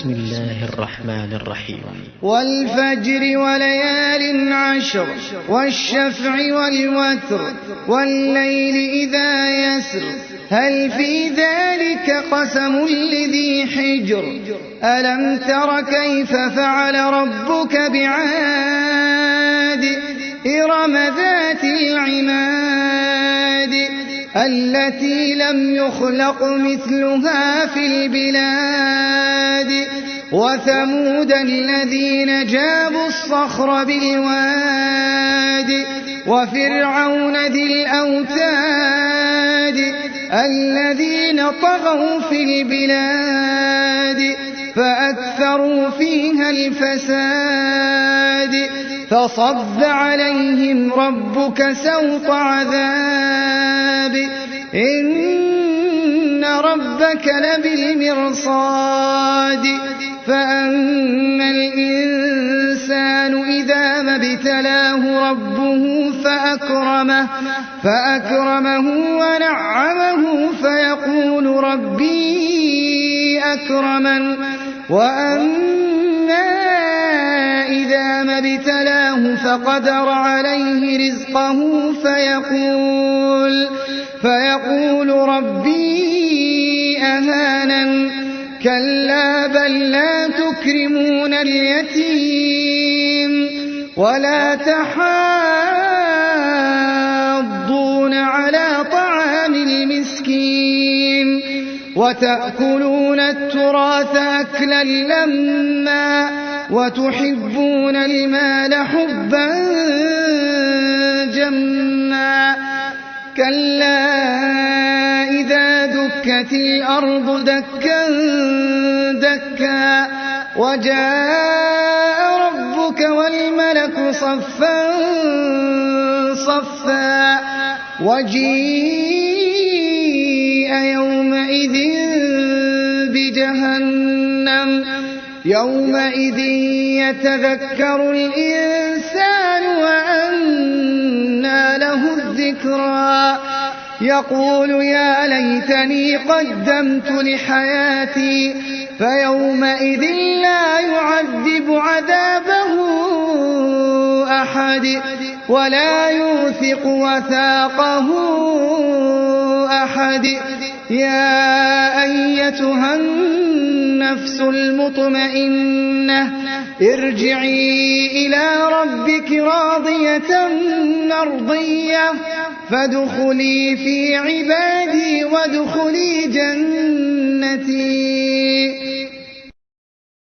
بسم الله الرحمن الرحيم. والفجر وليال عشر والشفع والوتر والليل إذا يسر هل في ذلك قسم لذي حجر ألم تر كيف فعل ربك بعاد إرم ذات العماد التي لم يخلق مثلها في البلاد وثمود الذين جابوا الصخر بالواد وفرعون ذي الأوتاد الذين طغوا في البلاد فأكثروا فيها الفساد فصب عليهم ربك سوط عذاب إن ربك لبالمرصاد فأما الإنسان إذا ما ابتلاه ربه فأكرمه ونعمه فيقول ربي أكرمن وأما إذا ما ابتلاه فقدر عليه رزقه فيقول ربي أهانن كلا بل لا تكرمون اليتيم ولا تحاضون على طعام المسكين وتأكلون التراث أكلا لما وتحبون المال حبا جما كلا إذا دكت الأرض دكا دكا وجاء ربك والملك صفا صفا وجيء يومئذ بجهنم يومئذ يتذكر الإنسان وأنى له الذكرى يقول يا ليتني قدمت لحياتي فيومئذ لا يعذب عذابه أحد ولا يوثق وثاقه أحد يا أيتها النفس المطمئنة ارجعي إلى ربك راضية مرضية فادخلي في عبادي وادخلي جنتي